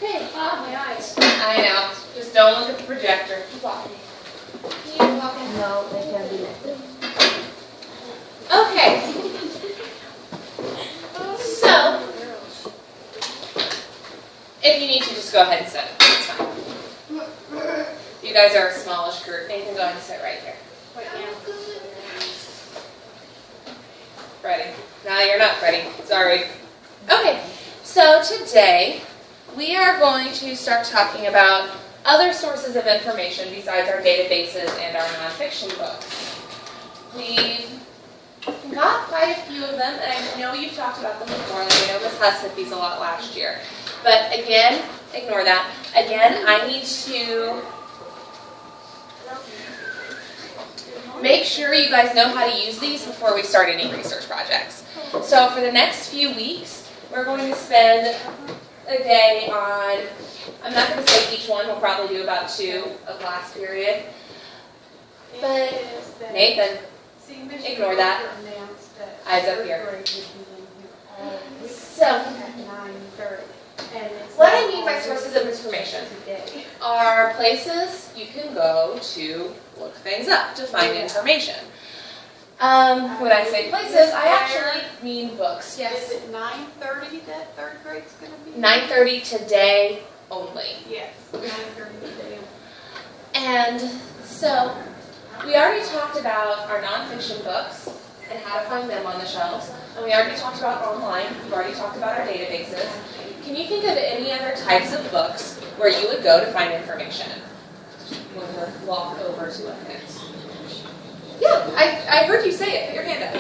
Okay. Ah, my eyes. I know. Just don't look at the projector. Keep walking. Keep walking. No, they can't be lifted. Okay. So, if you need to, just go ahead and sit. It's fine. You guys are a smallish group. Nathan, go ahead and sit right here. Ready? No, you're not ready. Sorry. Okay. So today, we are going to start talking about other sources of information besides our databases and our nonfiction books. We've got quite a few of them, and I know you've talked about them before. Like I know Ms. Huss hit these a lot last year. But again, ignore that. Again, I need to make sure you guys know how to use these before we start any research projects. So for the next few weeks, we're going to spend a day on, I'm not going to say each one, we'll probably do about 2 a class period. But Nathan, ignore that. Eyes up here. So, what I mean by sources of information are places you can go to look things up, to find information. When I say places, I actually mean books. Yes. Is it 9:30 that 3rd grade's going to be? 9:30 today only. Yes, 9:30 today. And so, we already talked about our nonfiction books and how to find them on the shelves. And we already talked about online. We've already talked about our databases. Can you think of any other types of books where you would go to find information? We'll walk over to it next. Yeah, I heard you say it. Put your hand up.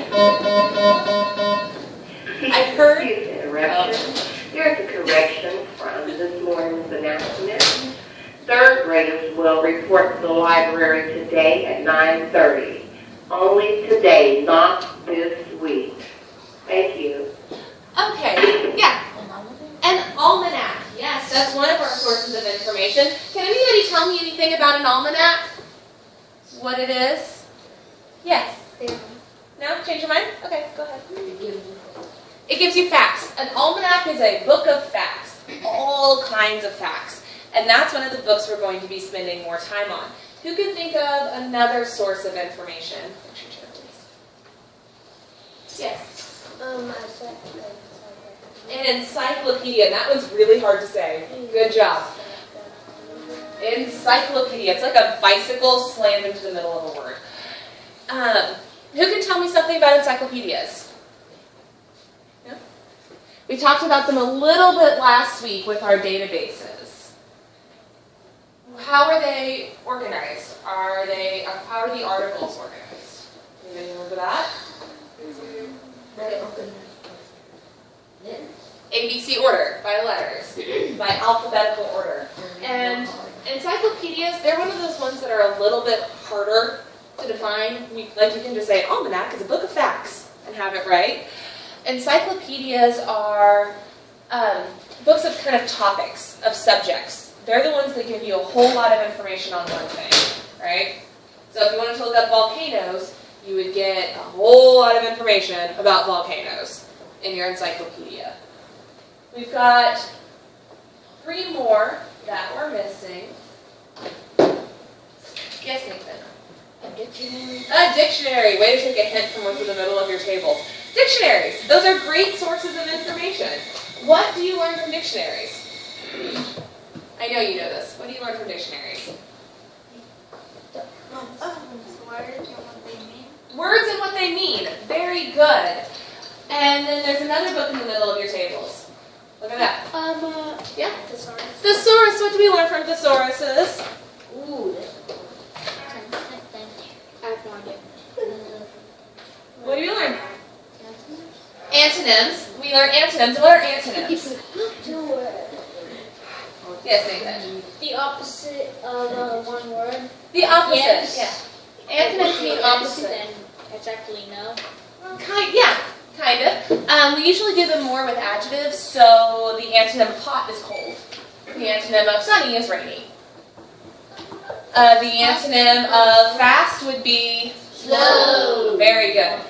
I heard. Interruption. Here's a correction from this morning's announcement. 3rd graders will report to the library today at 9:30. Only today, not this week. Thank you. Okay, yeah. An almanac. Yes, that's one of our sources of information. Can anybody tell me anything about an almanac? What it is? Yes. No? Change your mind? Okay, go ahead. It gives you facts. An almanac is a book of facts. All kinds of facts. And that's one of the books we're going to be spending more time on. Who can think of another source of information? Yes. An encyclopedia. That was really hard to say. Good job. Encyclopedia. It's like a bicycle slammed into the middle of a word. Who can tell me something about encyclopedias? No? We talked about them a little bit last week with our databases. How are they organized? How are the articles organized? Anybody remember that? ABC order, by letters, by alphabetical order. And encyclopedias, they're one of those ones that are a little bit harder to define. Like you can just say, almanac is a book of facts and have it right. Encyclopedias are books of kind of topics, of subjects. They're the ones that give you a whole lot of information on one thing, right? So if you wanted to look up volcanoes, you would get a whole lot of information about volcanoes in your encyclopedia. We've got 3 more that we're missing. Yes, Nathan? A dictionary. A dictionary. Way to take a hint from what's in the middle of your table. Dictionaries. Those are great sources of information. What do you learn from dictionaries? I know you know this. What do you learn from dictionaries? Words and what they mean. Words and what they mean. Very good. And then there's another book in the middle of your tables. Look at that. Yeah? Thesaurus. Thesaurus. What do we learn from thesauruses? Ooh, I have no idea. What do we learn? Antonyms. We learn antonyms. What are antonyms? Yes, Nathan. The opposite of one word. The opposite. Yes. Yeah. Antonyms mean opposite. Then exactly no. Kind of. We usually do them more with adjectives, so the antonym of hot is cold. The antonym of sunny is rainy. The antonym of fast would be slow. Very good.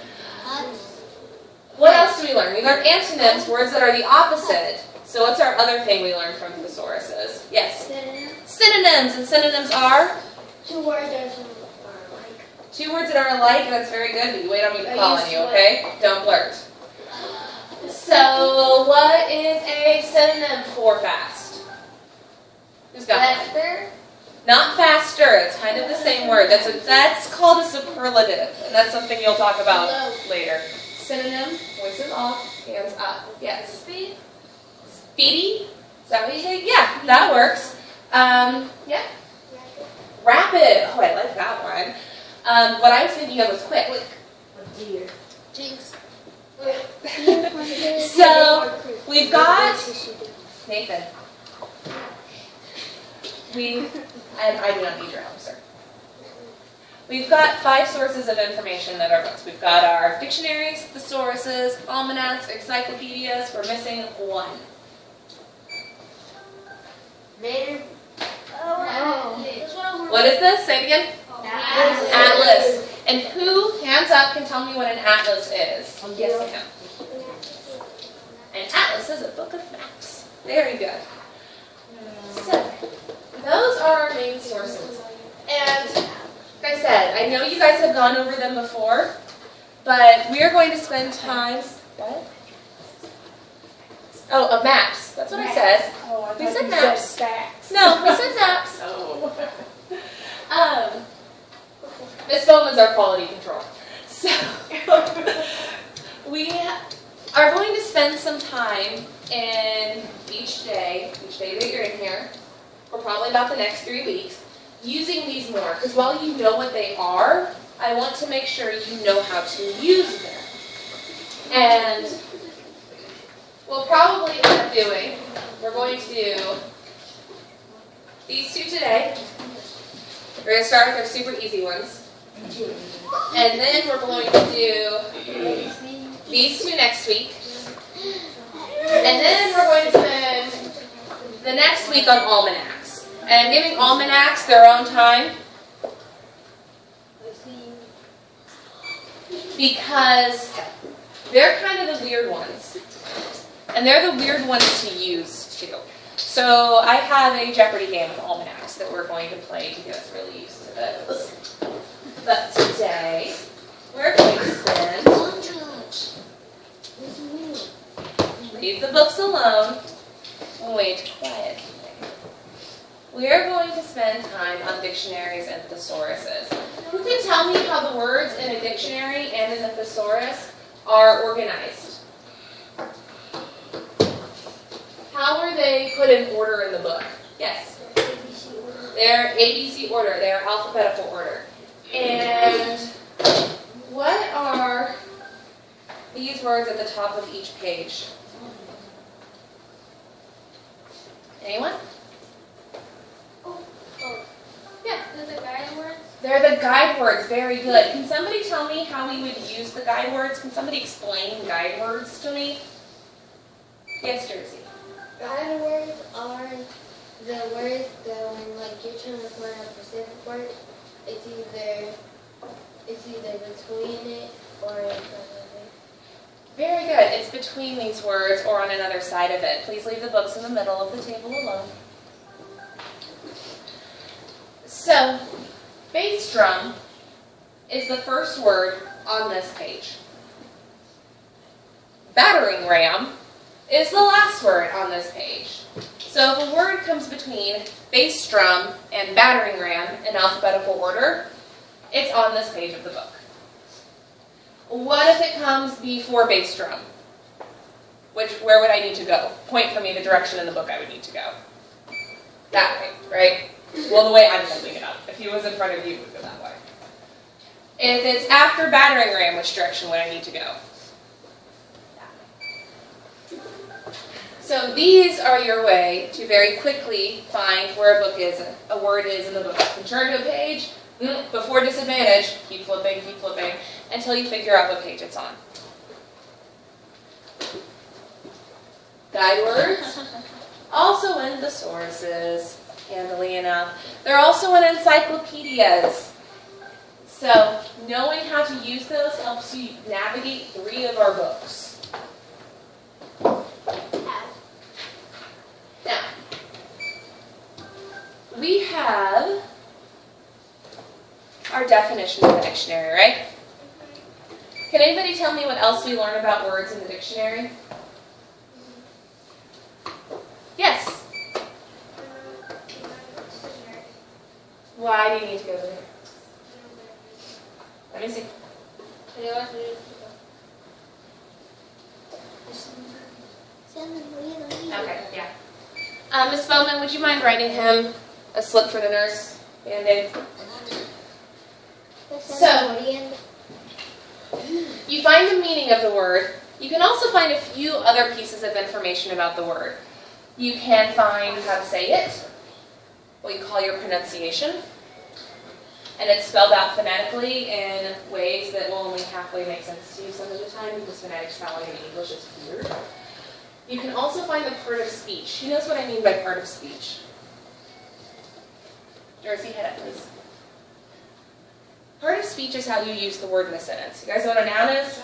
What else do we learn? We learn antonyms, words that are the opposite. So what's our other thing we learned from thesauruses? Yes? Synonym. Synonyms, and synonyms are? 2 words that are like. 2 words that are alike, and that's very good, but you wait on me to call on you, okay? Don't flirt. So, what is a synonym for fast? Who's got one? Faster. Not faster, it's kind of the same word. That's called a superlative, and that's something you'll talk about later. Synonym, voices off, hands up. Yes. Speed. Speedy? Is that what you say? Yeah, that works. Yeah. Rapid. Oh, I like that one. What I was thinking of was quick. Deer. Jinx. So, we've got Nathan. I do not need your help, sir. We've got 5 sources of information in our books. We've got our dictionaries, thesauruses, almanacs, encyclopedias. We're missing one. Later. What is this? Say it again. Atlas. And who, hands up, can tell me what an atlas is? Yes, ma'am. An atlas is a book of maps. Very good. So, those are our main sources. And, like I said, I know you guys have gone over them before, but we are going to spend time... What? Oh, of maps. That's what I said. We said maps. No, we said maps. Miss Bowman's our quality control. So, we are going to spend some time in each day that you're in here, for probably about the next 3 weeks, using these more. Because while you know what they are, I want to make sure you know how to use them. And we'll probably end up doing, we're going to do these 2 today. We're going to start with our super easy ones. And then we're going to do these 2 next week. And then we're going to spend the next week on almanacs. And I'm giving almanacs their own time because they're kind of the weird ones. And they're the weird ones to use too. So I have a Jeopardy game with almanacs that we're going to play to get us really used to those. But today, we're going to spend... Leave the books alone. Wait quietly. We are going to spend time on dictionaries and thesauruses. Who can tell me how the words in a dictionary and in a thesaurus are organized? How are they put in order in the book? Yes? They're ABC order. They're alphabetical order. And what are these words at the top of each page? Anyone? Yeah. They're the guide words? They're the guide words. Very good. Can somebody tell me how we would use the guide words? Can somebody explain guide words to me? Yes, Jersey. Guide words are the words that when you're trying to find a specific word, it's either between it or in front of it. Very good. It's between these words or on another side of it. Please leave the books in the middle of the table alone. So, bass drum is the first word on this page. Battering ram is the last word on this page. So if a word comes between bass drum and battering ram in alphabetical order, it's on this page of the book. What if it comes before bass drum? Where would I need to go? Point for me the direction in the book I would need to go. That way, right? Well, the way I'm holding it up. If he was in front of you, it would go that way. If it's after battering ram, which direction would I need to go? So these are your way to very quickly find where a word is in the book. You can turn to a page, before disadvantage, keep flipping, until you figure out what page it's on. Guide words, also in thesauruses, handily enough. They're also in encyclopedias. So knowing how to use those helps you navigate 3 of our books. we have our definition of the dictionary, right? Can anybody tell me what else we learn about words in the dictionary? Yes. Why do you need to go there? Let me see. Okay, yeah. Miss Bowman, would you mind writing him a slip for the nurse? Band-Aid. So, you find the meaning of the word. You can also find a few other pieces of information about the word. You can find how to say it, what you call your pronunciation, and it's spelled out phonetically in ways that will only halfway make sense to you some of the time because phonetic spelling in English is weird. You can also find the part of speech. Who knows what I mean by part of speech? Darcy, head up, please. Part of speech is how you use the word in a sentence. You guys know what a noun is?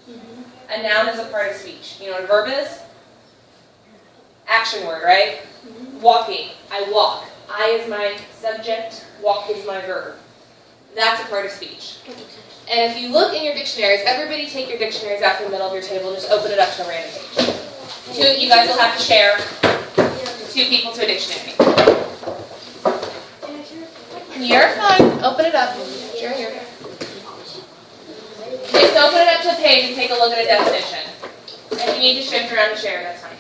Mm-hmm. A noun is a part of speech. You know what a verb is? Action word, right? Mm-hmm. Walking. I walk. I is my subject. Walk is my verb. That's a part of speech. And if you look in your dictionaries, everybody take your dictionaries out from the middle of your table and just open it up to a random page. You guys will have to share 2 people to a dictionary. You're fine. Open it up. Sure, here. Just open it up to a page and take a look at a definition. If you need to shift around and share, that's fine.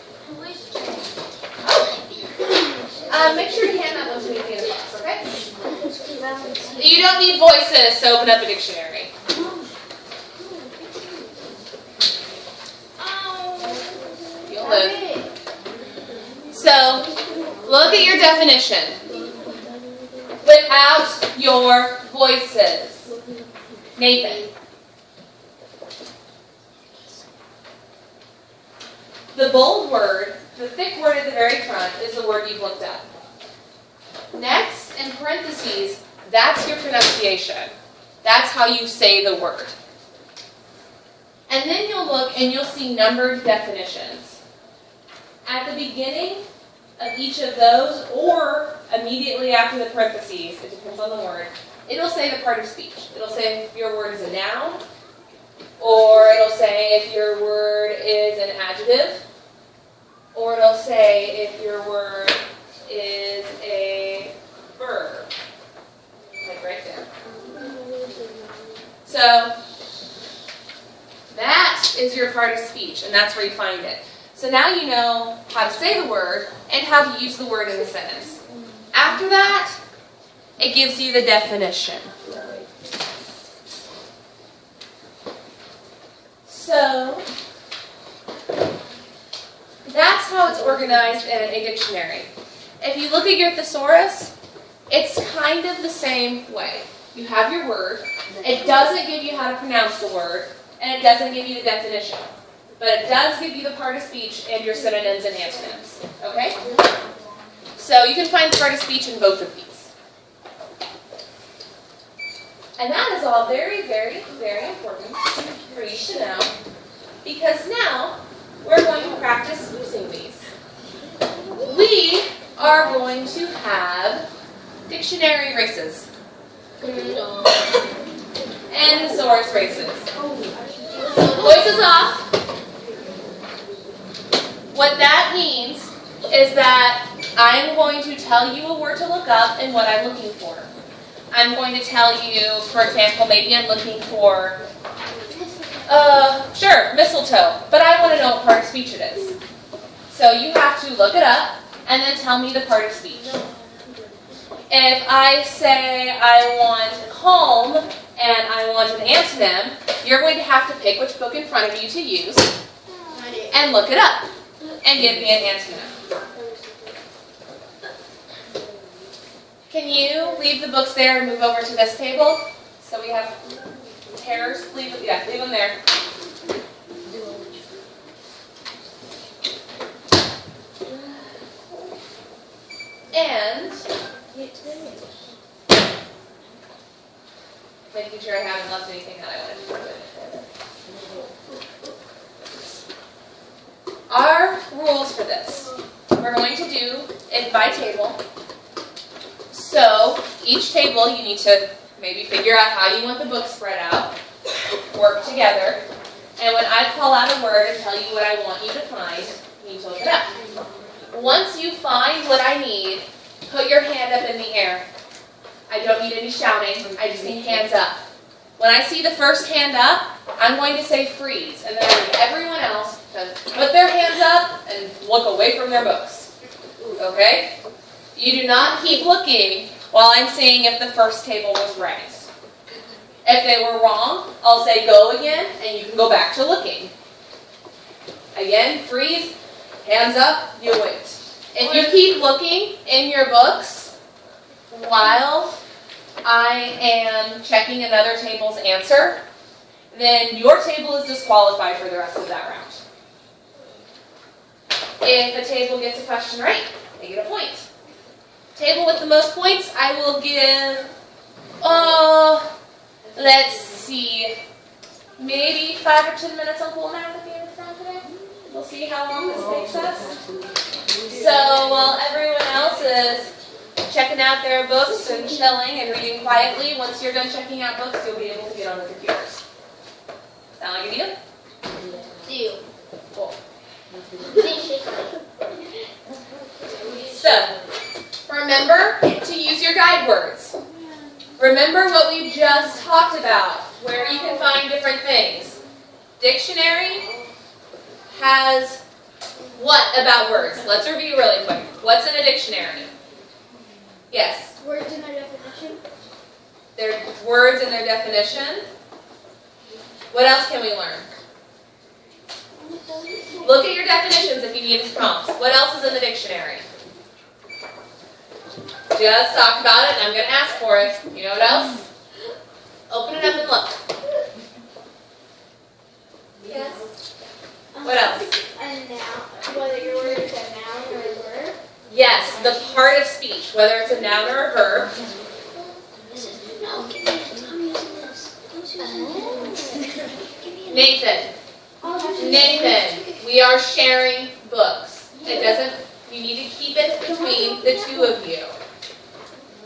Make sure you hand that one to me at the end of the class, okay? You don't need voices to open up a dictionary. You'll live. So, look at your definition. Without your voices. Nathan. The bold word, the thick word at the very front, is the word you've looked up. Next, in parentheses, that's your pronunciation. That's how you say the word. And then you'll look and you'll see numbered definitions. At the beginning of each of those, or immediately after the parentheses, it depends on the word, it'll say the part of speech. It'll say if your word is a noun, or it'll say if your word is an adjective, or it'll say if your word is a verb. Like right there. So, that is your part of speech, and that's where you find it. So now you know how to say the word and how to use the word in the sentence. After that, it gives you the definition. So, that's how it's organized in a dictionary. If you look at your thesaurus, it's kind of the same way. You have your word. It doesn't give you how to pronounce the word, and it doesn't give you the definition. But it does give you the part of speech and your synonyms and antonyms. Okay? So you can find the part of speech in both of these. And that is all very, very, very important for you to know, because now we're going to practice using these. We are going to have dictionary races and thesaurus races. Voices off. What that means is that I'm going to tell you a word to look up and what I'm looking for. I'm going to tell you, for example, maybe I'm looking for, mistletoe, but I want to know what part of speech it is. So you have to look it up and then tell me the part of speech. If I say I want home and I want an antonym, you're going to have to pick which book in front of you to use and look it up and give me an antonym. Can you leave the books there and move over to this table? So we have pairs. Leave them there. And making sure I haven't left anything that I wanted to do. Our rules for this. We're going to do it by table. So each table you need to maybe figure out how you want the book spread out, work together, and when I call out a word and tell you what I want you to find, you need to look it up. Once you find what I need, put your hand up in the air. I don't need any shouting, I just need hands up. When I see the first hand up, I'm going to say freeze, and then I need everyone else to put their hands up and look away from their books. Okay? You do not keep looking while I'm seeing if the first table was right. If they were wrong, I'll say go again, and you can go back to looking. Again, freeze, hands up, you wait. If you keep looking in your books while I am checking another table's answer, then your table is disqualified for the rest of that round. If a table gets a question right, they get a point. Table with the most points, I will give, let's see, maybe 5 or 10 minutes on cool math at the end of the round today. We'll see how long this takes us. So while everyone else is checking out their books and chilling and reading quietly, once you're done checking out books, you'll be able to get on the computers. Sound like a deal? Deal. Cool. So, remember to use your guide words. Remember what we just talked about, where you can find different things. Dictionary has what about words? Let's review really quick. What's in a dictionary? Yes? Words in their definition. Their words and their definition. What else can we learn? Look at your definitions if you need prompts. What else is in the dictionary? Just talked about it, and I'm going to ask for it. You know what else? Open it up and look. Yes? What else? A noun, whether your word is a noun or a word. Yes, the part of speech, whether it's a noun or a verb. Nathan, we are sharing books. It doesn't, you need to keep it between the two of you.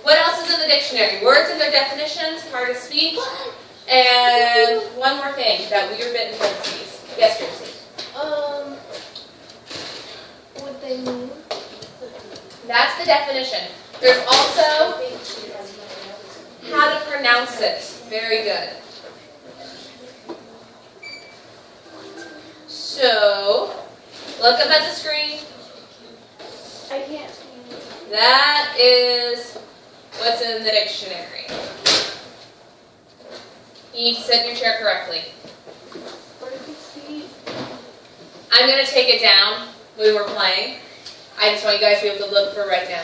What else is in the dictionary? Words and their definitions, part of speech, and one more thing that we are bitten parentheses. Yes, Tracy. What they mean. That's the definition. There's also how to pronounce it. Very good. So, look up at the screen. I can't see. That is what's in the dictionary. You need to sit in your chair correctly. I'm going to take it down when we're playing. I just want you guys to be able to look for right now.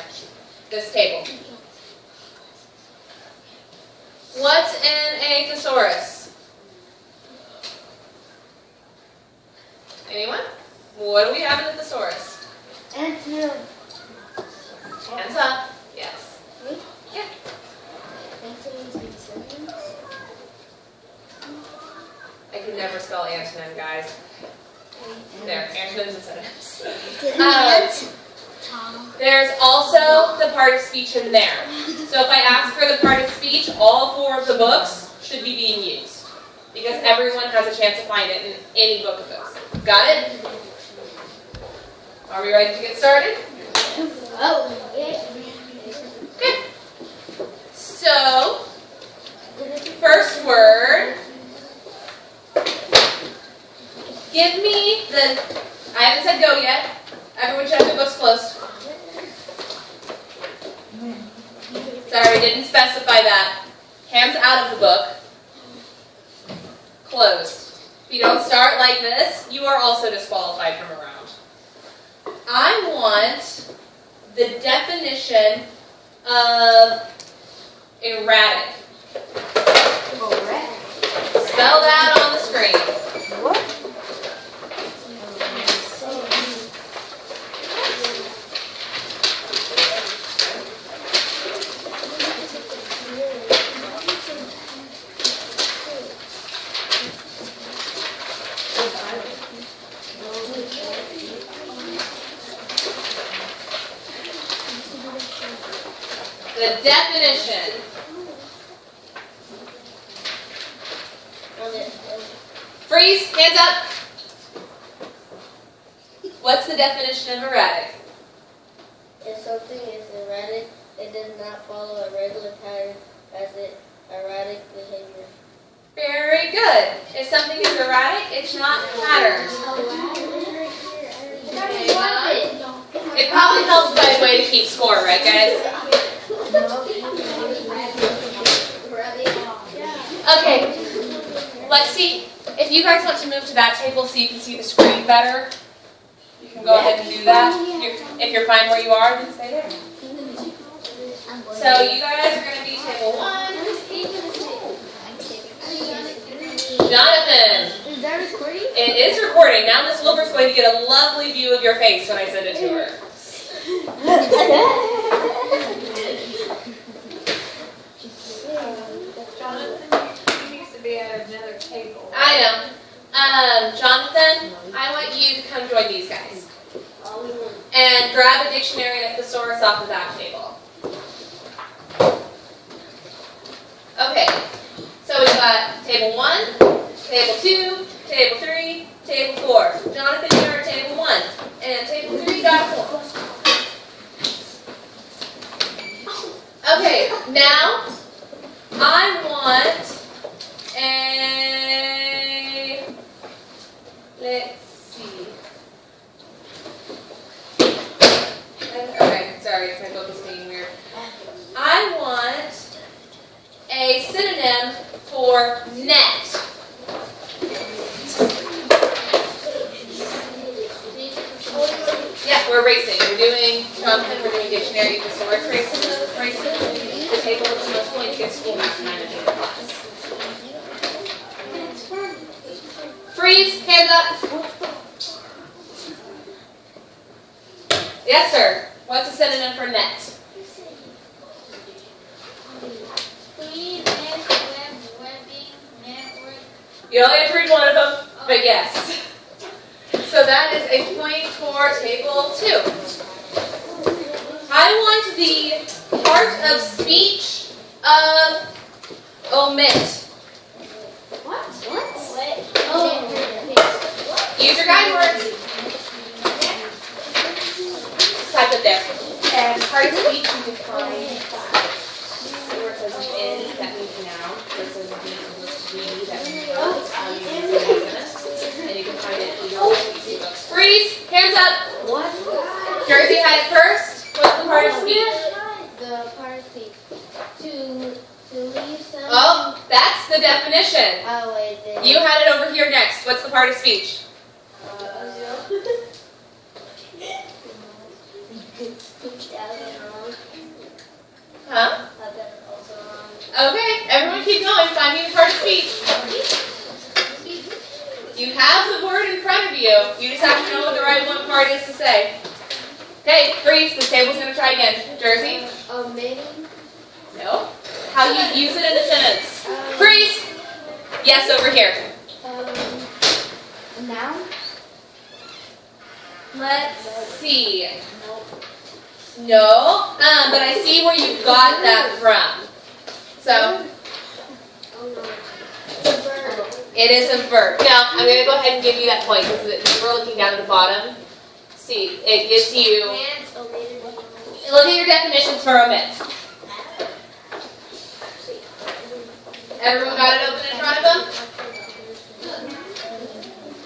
This table. What's in a thesaurus? Anyone? What do we have in the thesaurus? Antonym. Hands up. Yes. Me? Yeah. Antonyms and synonyms. I can never spell antonym, guys. There, antonyms and synonyms. There's also the part of speech in there. So if I ask for the part of speech, all 4 of the books should be being used. Because everyone has a chance to find it in any book of those. Got it? Are we ready to get started? Oh, yeah. Good. So, first word. Give me the, I haven't said go yet. Everyone check their books closed. Sorry, didn't specify that. Hands out of the book. Closed. If you don't start like this, you are also disqualified from a round. I want the definition of erratic. Spell that on the screen. What? The definition. Freeze, hands up. What's the definition of erratic? If something is erratic, it does not follow a regular pattern as it erratic behavior. Very good. If something is erratic, it's not patterned. It probably helps by a way to keep score, right, guys? Okay, let's see. If you guys want to move to that table so you can see the screen better, you can go ahead and do that. If you're fine where you are, then stay there. So you guys are going to be table 1. Jonathan. Is that recording? It is recording. Now Miss Wilbur's going to get a lovely view of your face when I send it to her. Jonathan, he needs to be at another table. I know. Jonathan, I want you to come join these guys. And grab a dictionary and a thesaurus off of that table. Okay. So we've got table 1, table 2, table 3, table 4. Jonathan, you're at table 1. And table 3 got 4. Okay, now I want a, let's see. Okay, sorry, my book is being weird. I want a synonym for net. Yeah, we're racing. We're doing Jonathan, we're doing dictionary thesaurus racing. The table with the most points gets school math management class. Freeze, hands up. Yes, sir. What's a synonym for net? You only have to read one of them, but yes. So that is a point for table 2. I want the part of speech of omit. What? Use your guide words. Type it there. And part of speech you can find where it says in, that means now. Where it says be, that means and you can find it in your books. Freeze! Hands up! What? Jersey had it first. What's the part of speech? The part of speech. To leave something. Oh, that's the definition. Oh, wait. You had it over here next. What's the part of speech? Huh? Okay, everyone keep going. Find me the part of speech. You have the word in front of you. You just have to know what the right one part is to say. Okay, freeze. This table's going to try again. Jersey? Omitting. No. How you use it in a sentence. Freeze. Yes, over here. Noun. Let's see. No, but I see where you got that from. So, it is a verb. Now, I'm going to go ahead and give you that point because we're looking down at the bottom. See, it gives you, look at your definitions for omit. Everyone got it open in front of them?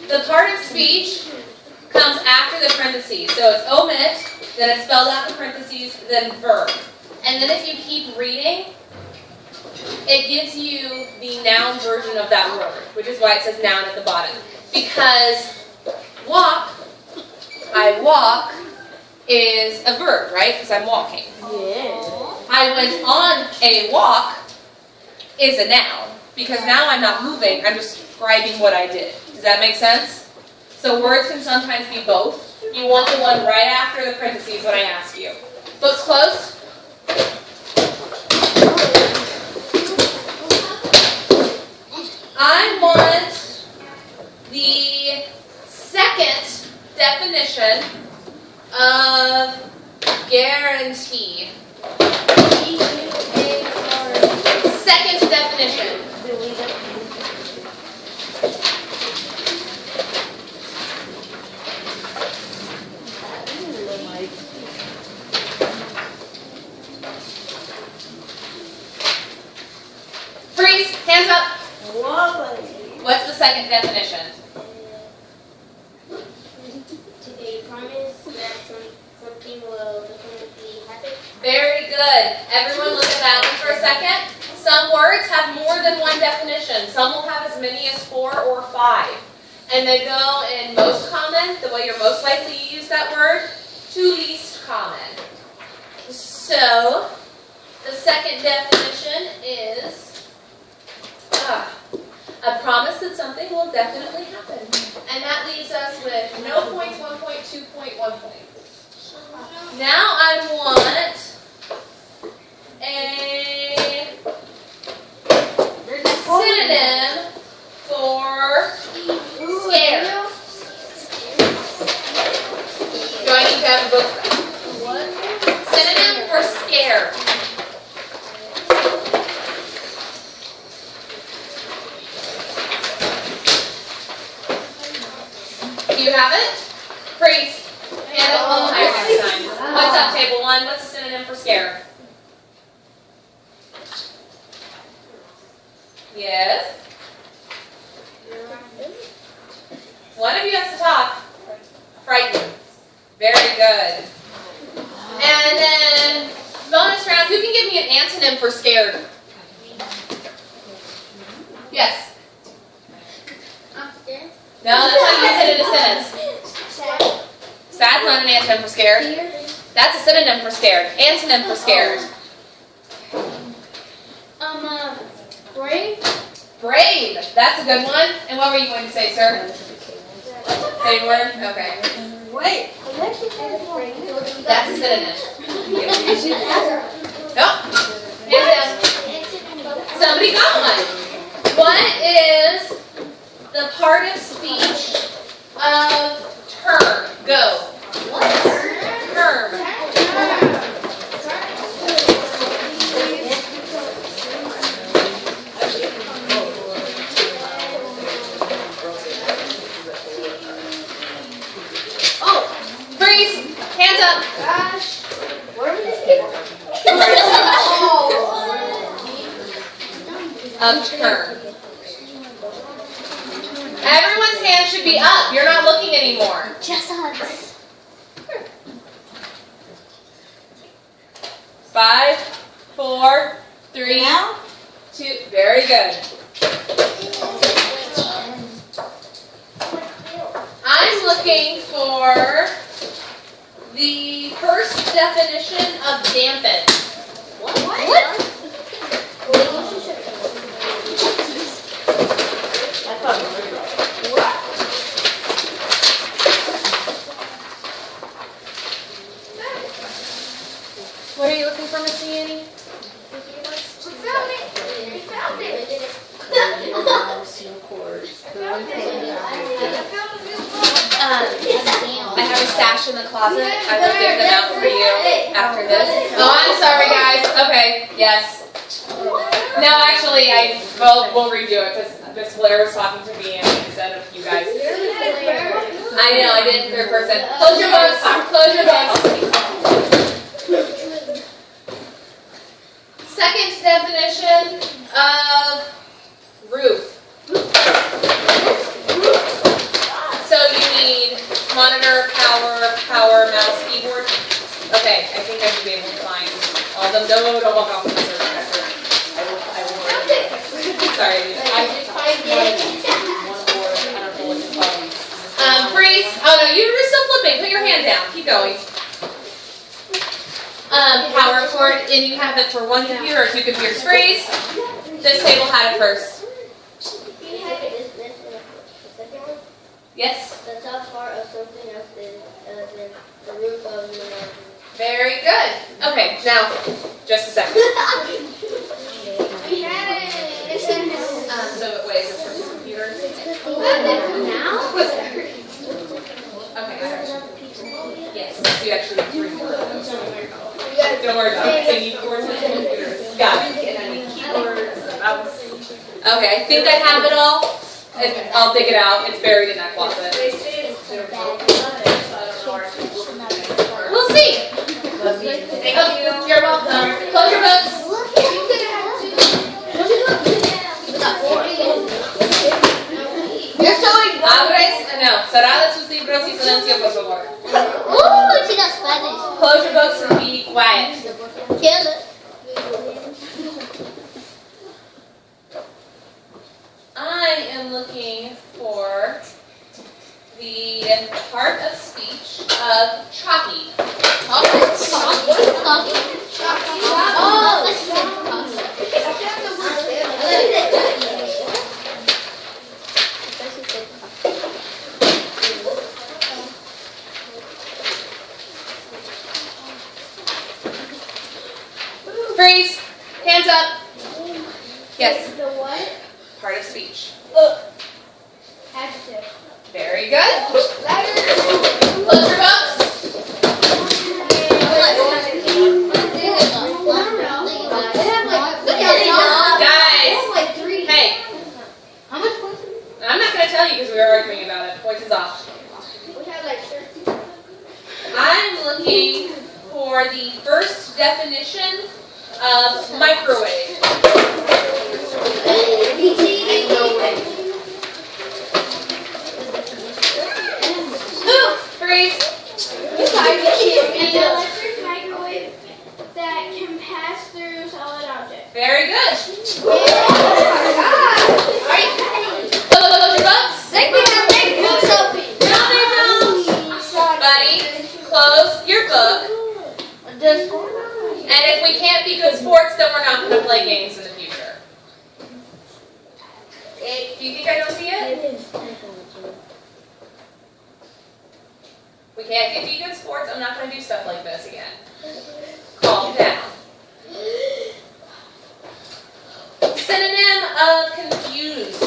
The part of speech comes after the parentheses. So it's omit, then it's spelled out in parentheses, then verb. And then if you keep reading, it gives you the noun version of that word, which is why it says noun at the bottom. Because walk, I walk, is a verb, right? Because I'm walking. Yeah. I went on a walk is a noun. Because now I'm not moving, I'm describing what I did. Does that make sense? So words can sometimes be both. You want the one right after the parentheses when I ask you. Books closed? I want the second definition of guarantee. second definition? A promise that something will definitely happen. Very good. Everyone look at that one for a second. Some words have more than one definition. Some will have as many as 4 or 5. And they go in most common, the way you're most likely to use that word, to least common. So, the second definition is a promise that something will definitely happen. And that leaves us with no points, 1 point, 2 point, 1 point. Now I want a synonym for scare. Do I need to have a book? What? Synonym for scare. Do you have it? Freeze. Hand up. Oh, I have time. What's up, table 1? What's a synonym for scare? Yes? One of you has to talk. Frightened. Very good. And then, bonus round, who can give me an antonym for scared? Yes? No, that's how you use it in a sentence. Sad's not an antonym for scared. That's a synonym for scared. Antonym for scared. Brave. Brave. That's a good one. And what were you going to say, sir? Same word? Okay. Wait. That's a synonym. Nope. Hands down. Somebody got one. What is the part of speech of term? Go. What? Term. Oh, freeze. Hands up. Gosh. Where did this get? Of term. Everyone's hand should be up. You're not looking anymore. Just us. 5, 4, 3, 2. Very good. I'm looking for the first definition of dampen. What? What are you looking for, Miss Annie? I have a stash in the closet. I will give them out for you after this. Oh, I'm sorry, guys. Okay, yes. No, actually, we'll redo it because Miss Blair was talking to me instead of you guys. I know, I did in third person. Close your books. Close your books. Second definition of roof. So you need monitor, power, mouse, keyboard. Okay, I think I should be able to find all of them. Don't walk off with the search vector. I will. Sorry, I did find one board. I don't know what to call these. Freeze. Oh no, you're still flipping. Put your hand down. Keep going. Power cord, and you have it for one computer or two computers. Freeze. This table had it first. Yes? The top part of something else is the roof of the mountain. Very good. Okay, now, just a second. We had it. So it weighs us for two computers? Now? Okay, yes, you actually need 3 more of those. Don't worry about it. So you need cords and computers. Got it. And I need keyboards, a mouse. Okay, I think I have it all. And I'll dig it out. It's buried in that closet. We'll see. Thank you. You're welcome. Close your books. Abres, no, cerrad sus libros y silencio, por favor. Ooh, she got Spanish. Close your books and be quiet. Kill it. I am looking for the part of speech of chalky. Freeze. Hands up. Yes. The what? Part of speech. Adjective. Very good. Close your books. Guys. Hey. How much points? I'm not going to tell you because we were arguing about it. Voice is off. We have like 13. I'm looking for the first definition of microwave. Freeze. An electric microwave that can pass through solid objects. Very good. Alright. Close your books. Buddy, close your book. And if we can't be good sports, then we're not going to play games in the future. Do you think I don't see it? We can't be good sports. I'm not going to do stuff like this again. Calm down. Synonym of confused.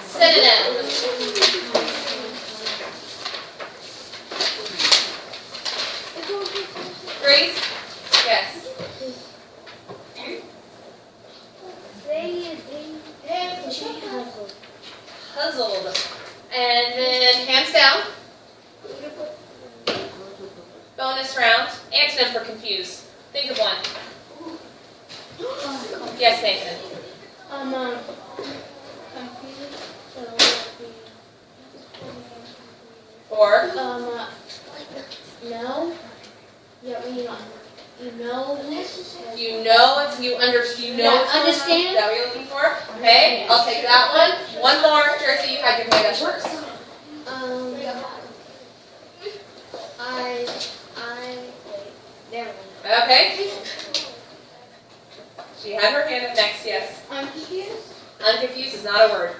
Synonym. Grace? Yes. Puzzled. And then hands down. Bonus round. Antonym for confused. Think of one. Yes, Nathan. Confused. Or No. Yeah, you understand. understand? Is that what you're looking for? Okay, I'll take that one. One more. Jersey, you had your hand up first. There. Okay. She had her hand up next, yes. I'm confused. Unconfused is not a word.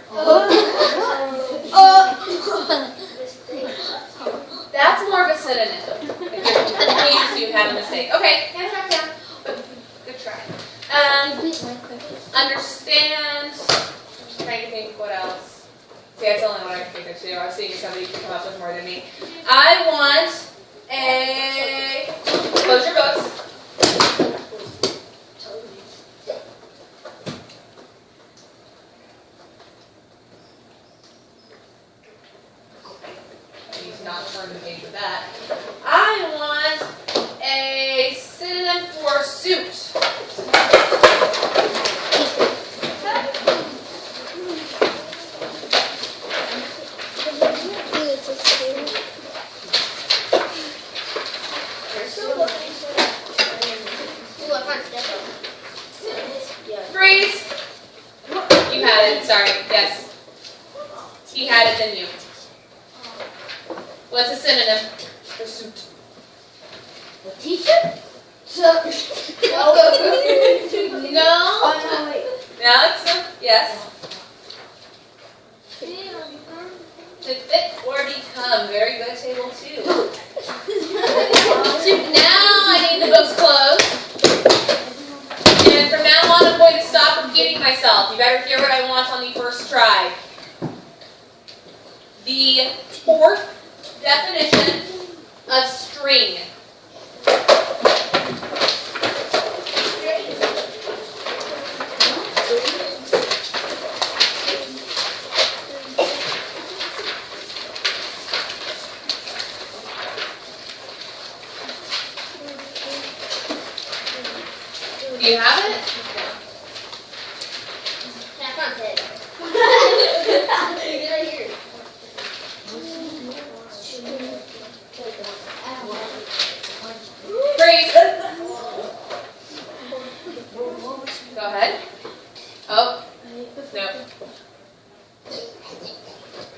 That's more of a synonym. If you're confused, you had a mistake. Okay, hands back down. Good try. Understand. Trying to think what else. See, that's the only one I can think of too. I was seeing if somebody could come up with more than me. I want a. Close your books. Not turn the page with that. I want a synonym for suit. Freeze. You had it. Sorry. Yes. He had it, then you. What's a synonym for suit? A t-shirt? No. No, it's a, yes. To fit or become. Very good, table 2. Now I need the books closed. And from now on I'm going to stop repeating myself. You better hear what I want on the first try. The fourth definition of string.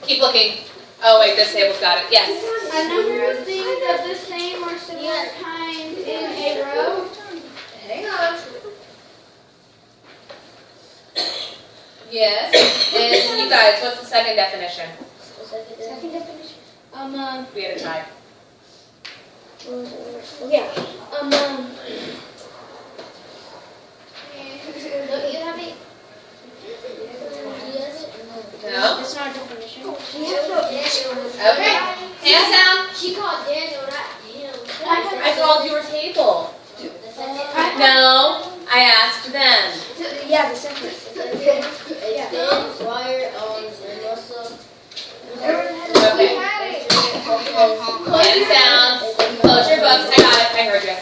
Keep looking. Oh wait, this table's got it. Yes. A number of things of the same or similar kind in a row. Hang on. Yes. And you guys, what's the second definition? Second definition. We had a tie. Yeah. Don't you have it? No? It's not a definition. Okay. Hands down. She called Daniel, not him. I called your table. No, I asked them. Yeah, the second. It's thin, wire, and also. Okay. Hands down. Close your books. I got it. I heard you.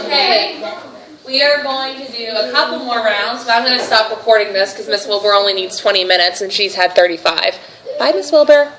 Okay. We are going to do a couple more rounds, but I'm going to stop recording this because Miss Wilbur only needs 20 minutes and she's had 35. Bye, Miss Wilbur.